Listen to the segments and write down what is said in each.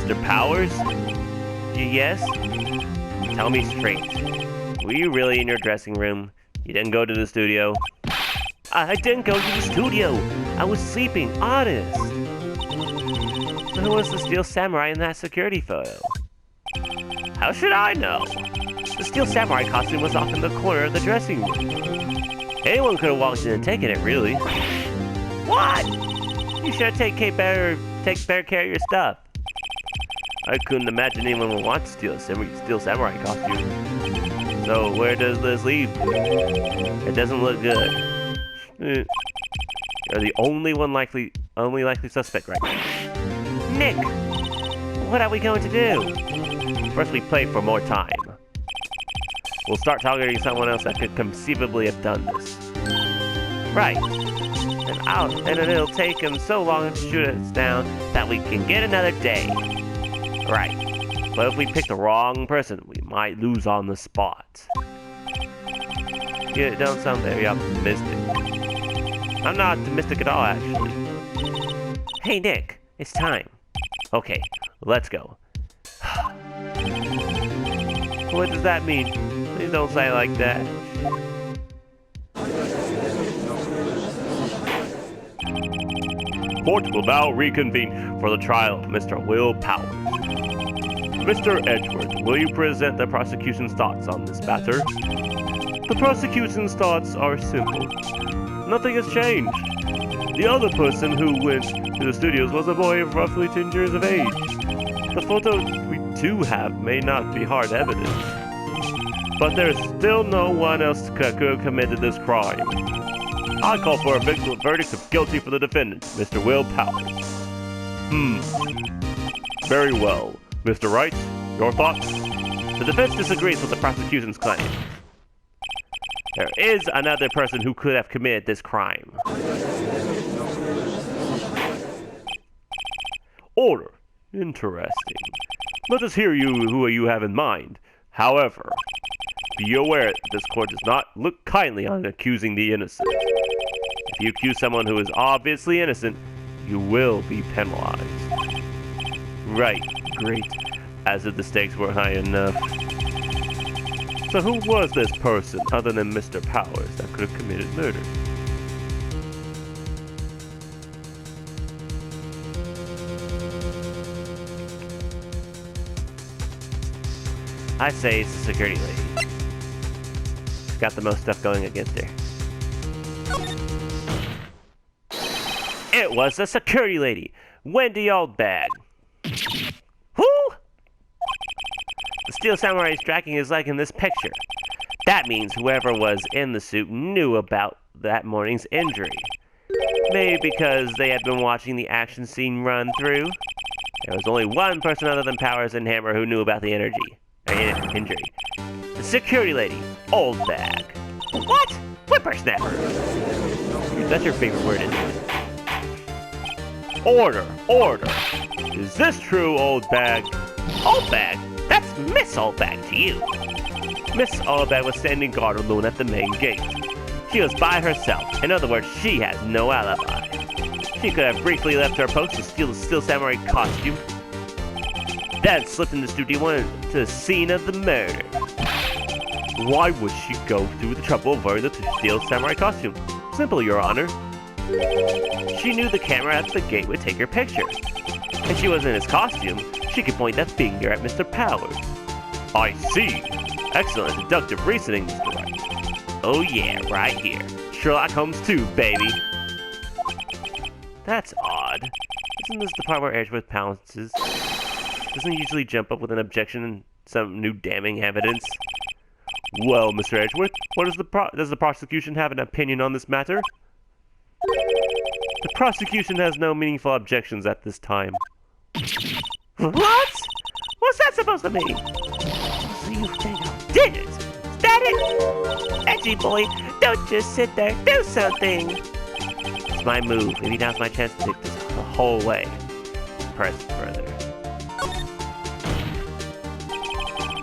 Mr. Powers? Yes? Tell me straight. Were you really in your dressing room? You didn't go to the studio? I didn't go to the studio. I was sleeping, honest. So who was the Steel Samurai in that security photo? How should I know? The Steel Samurai costume was off in the corner of the dressing room. Anyone could have walked in and taken it, really. What? You should take better care of your stuff. I couldn't imagine anyone would want to steal a Steel Samurai costume. So where does this leave me? It doesn't look good. You're the only likely suspect right now. Nick! What are we going to do? First we play for more time. We'll start targeting someone else that could conceivably have done this. Right. And it'll take him so long to shoot us down that we can get another day. Right. But if we pick the wrong person, we might lose on the spot. You don't sound very optimistic. I'm not optimistic at all, actually. Hey, Nick. It's time. Okay, let's go. What does that mean? Please don't say it like that. Court will now reconvene for the trial of Mr. Will Powers. Mr. Edgeworth, will you present the prosecution's thoughts on this matter? The prosecution's thoughts are simple. Nothing has changed. The other person who went to the studios was a boy of roughly 10 years of age. The photo we do have may not be hard evidence, but there's still no one else who could have committed this crime. I call for a verdict of guilty for the defendant, Mr. Will Powers. Very well. Mr. Wright, your thoughts? The defense disagrees with the prosecution's claim. There is another person who could have committed this crime. Order. Interesting. Let us hear who you have in mind. However, be aware that this court does not look kindly on accusing the innocent. If you accuse someone who is obviously innocent, you will be penalized. Right, great. As if the stakes were high enough. So who was this person, other than Mr. Powers, that could have committed murder? I say it's the security lady. She's got the most stuff going against her. It was the security lady, Wendy WINDBAG. Who? The Steel Samurai is dragging his leg in this picture. That means whoever was in the suit knew about that morning's injury. Maybe because they had been watching the action scene run through. There was only one person other than Powers and Hammer who knew about the injury. The security lady, WINDBAG. What? Whippersnapper. That's your favorite word, isn't it? Order, order. Is this true, WINDBAG? WINDBAG? That's Miss WINDBAG to you. Miss WINDBAG was standing guard alone at the main gate. She was by herself. In other words, she has no alibi. She could have briefly left her post to steal the Steel Samurai costume, then slipped into Studio 1 to the scene of the murder. Why would she go through the trouble of wearing the Steel Samurai costume? Simple, Your Honor. She knew the camera at the gate would take her picture. If she was in his costume, she could point that finger at Mr. Powers. I see. Excellent deductive reasoning, Mr. Wright. Oh yeah, right here. Sherlock Holmes 2, baby. That's odd. Isn't this the part where Edgeworth pounces? Doesn't he usually jump up with an objection and some new damning evidence? Well, Mr. Edgeworth, does the prosecution have an opinion on this matter? The prosecution has no meaningful objections at this time. What? What's that supposed to mean? So you think I did it? Is that it? Edgy boy, don't just sit there. Do something. It's my move. Maybe now's my chance to take this the whole way. Press further.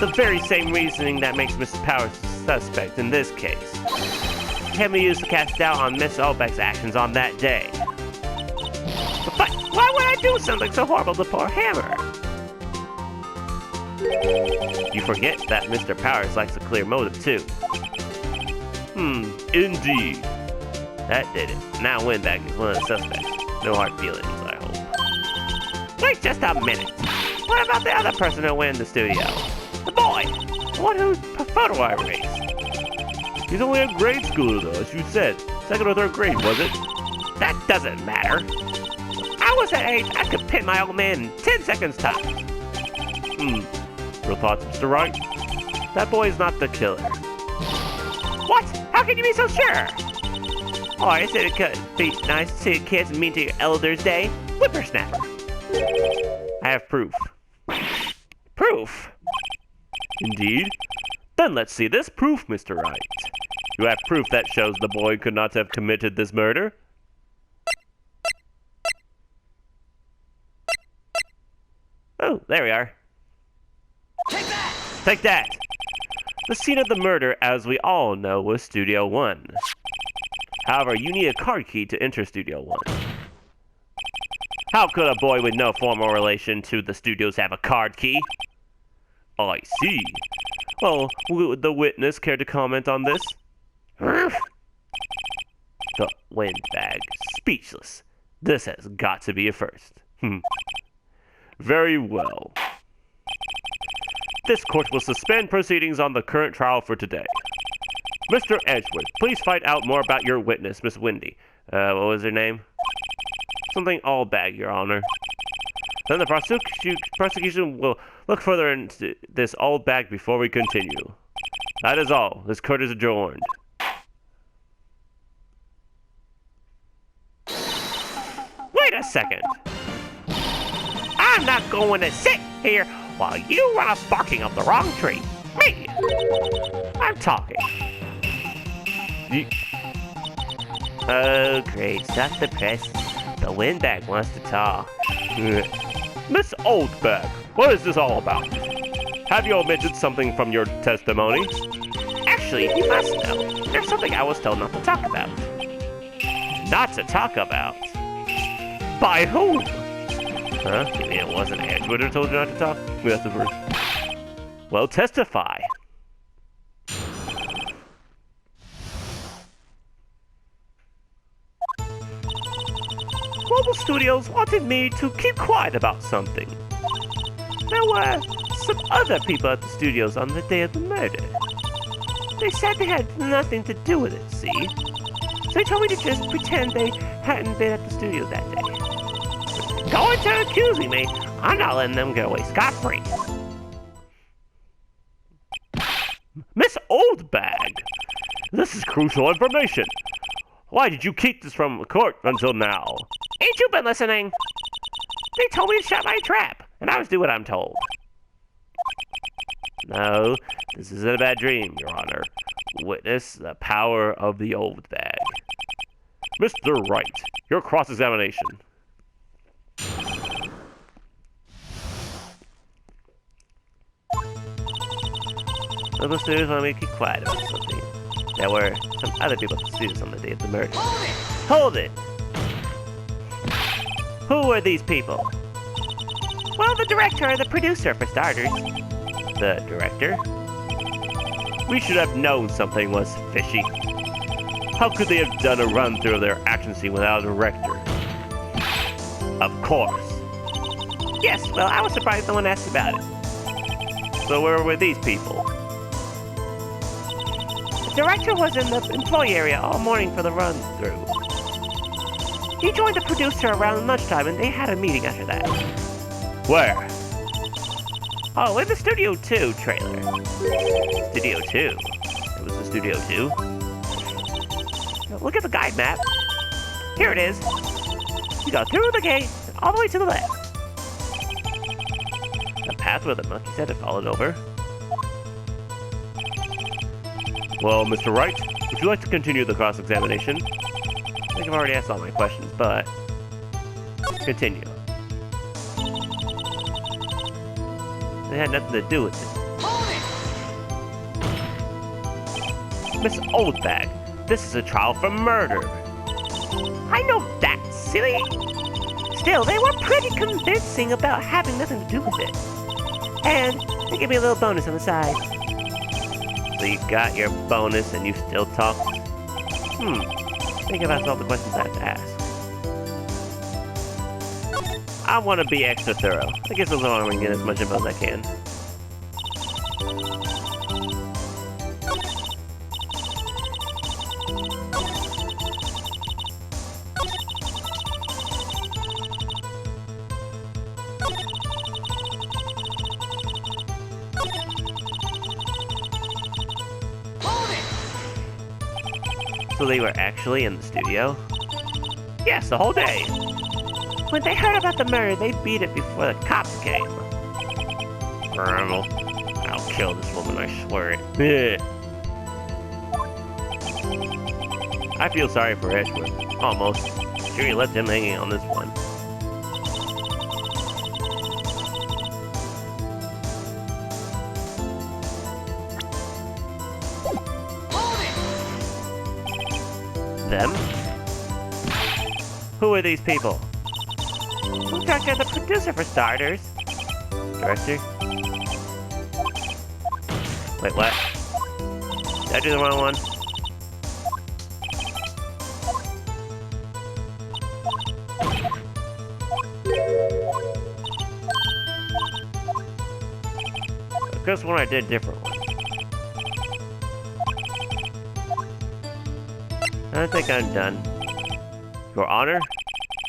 The very same reasoning that makes Mr. Powers a suspect in this case can be used to cast doubt on Miss WINDBAG's actions on that day. But why would I do something so horrible to poor Hammer? You forget that Mr. Powers likes a clear motive, too. Indeed. That did it. Now WINDBAG is one of the suspects. No hard feelings, I hope. Wait just a minute. What about the other person who went in the studio? The boy! The one whose photo I erased. He's only in grade school, though, as you said. 2nd or 3rd grade, was it? That doesn't matter. I was that age, I could pin my old man in 10 seconds tops. Real thoughts, Mr. Wright? That boy is not the killer. What? How can you be so sure? Or is it could be nice to see kids mean to your elders' day? Whippersnapper. I have proof. Proof? Indeed? Then let's see this proof, Mr. Wright. You have proof that shows the boy could not have committed this murder? Oh, there we are. Take that! Take that! The scene of the murder, as we all know, was Studio 1. However, you need a card key to enter Studio 1. How could a boy with no formal relation to the studios have a card key? I see. Well, would the witness care to comment on this? The WINDBAG, speechless. This has got to be a first. Very well. This court will suspend proceedings on the current trial for today. Mr. Edgeworth, please find out more about your witness, Miss Wendy. What was her name? Something Allbag, Your Honor. Then the prosecution will look further into this Allbag before we continue. That is all. This court is adjourned. Wait a second. I'm not going to sit here while you run us barking up the wrong tree. Me! I'm talking. Oh, great. Stop the press. The WINDBAG wants to talk. Miss Oldbag, what is this all about? Have you omitted something from your testimony? Actually, you must know. There's something I was told not to talk about. Not to talk about? By whom? Huh? You mean it wasn't Edgewood who told you not to talk? That's the first. Well, testify. Global Studios wanted me to keep quiet about something. There were some other people at the studios on the day of the murder. They said they had nothing to do with it, see? So they told me to just pretend they hadn't been at the studio that day. Going to accusing me, I'm not letting them get away scot-free. Miss Oldbag, this is crucial information. Why did you keep this from the court until now? Ain't you been listening? They told me to shut my trap, and I was doing what I'm told. No, this isn't a bad dream, Your Honor. Witness the power of the WINDBAG. Mr. Wright, your cross-examination. Local studios want me to keep quiet about something. There were some other people at the studios on the day of the murder. Hold it! Who were these people? Well, the director and the producer, for starters. The director? We should have known something was fishy. How could they have done a run-through of their action scene without a director? Of course. Yes, well, I was surprised no one asked about it. So where were these people? The director was in the employee area all morning for the run-through. He joined the producer around lunchtime, and they had a meeting after that. Where? Oh, in the Studio 2 trailer. Studio 2? It was the Studio 2? Look at the guide map. Here it is. You go through the gate, and all the way to the left. The path where the monkey said it followed over. Well, Mr. Wright, would you like to continue the cross-examination? I think I've already asked all my questions, but... continue. They had nothing to do with it. Miss Oldbag, this is a trial for murder. I know that, silly. Still, they were pretty convincing about having nothing to do with it. And They give me a little bonus on the side. So you got your bonus and you still talk? I think I've asked all the questions I have to ask. I want to be extra thorough. I guess as long as I can get as much info as I can. So they were actually in the studio? Yes, the whole day. When they heard about the murder, they beat it before the cops came. I'll kill this woman, I swear it. I feel sorry for Edgewood. Almost. Sure you left him hanging on this one. Them? Who are these people? The director and the producer, for starters. Director? Wait, what? Did I do the wrong one? I guess one I did a different one. I think I'm done. Your Honor,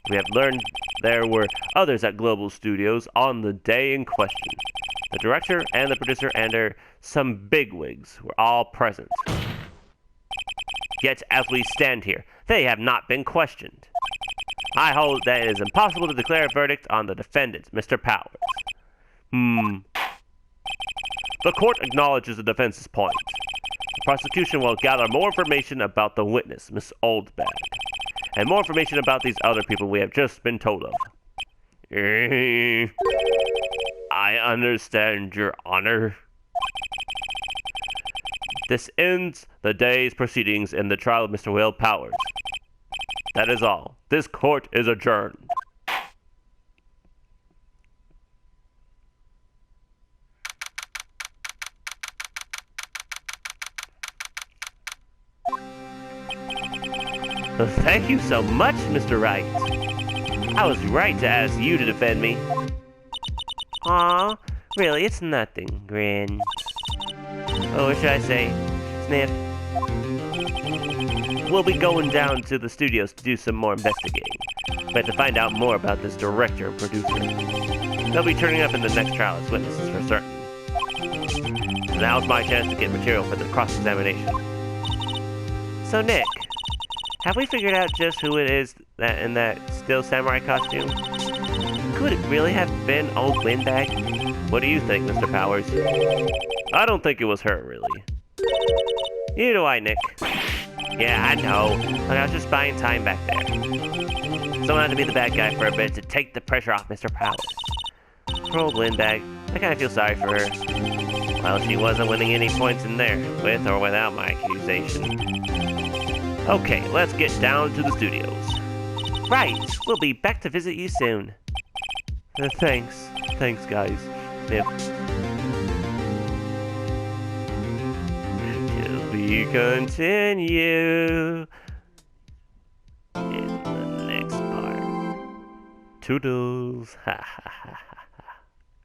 we have learned there were others at Global Studios on the day in question. The director and the producer and some bigwigs were all present. Yet, as we stand here, they have not been questioned. I hold that it is impossible to declare a verdict on the defendant, Mr. Powers. The court acknowledges the defense's point. The prosecution will gather more information about the witness, Miss Oldbag, and more information about these other people we have just been told of. I understand, Your Honor. This ends the day's proceedings in the trial of Mr. Will Powers. That is all. This court is adjourned. Well, thank you so much, Mr. Wright. I was right to ask you to defend me. Aw, really, it's nothing, Grin. Oh, what should I say? Sniff. We'll be going down to the studios to do some more investigating. We have to find out more about this director and producer. They'll be turning up in the next trial as witnesses for certain. Now's my chance to get material for the cross-examination. So, Nick, have we figured out just who it is that in that still samurai costume? Could it really have been old WINDBAG? What do you think, Mr. Powers? I don't think it was her, really. Neither do I, Nick. Yeah, I know, but I was just buying time back there. Someone had to be the bad guy for a bit to take the pressure off Mr. Powers. Poor old WINDBAG, I kinda feel sorry for her. Well, she wasn't winning any points in there, with or without my accusation. Okay, let's get down to the studios. Right, we'll be back to visit you soon. Thanks. Thanks, guys. Yep. To be continued in the next part. Toodles. Ha ha ha ha.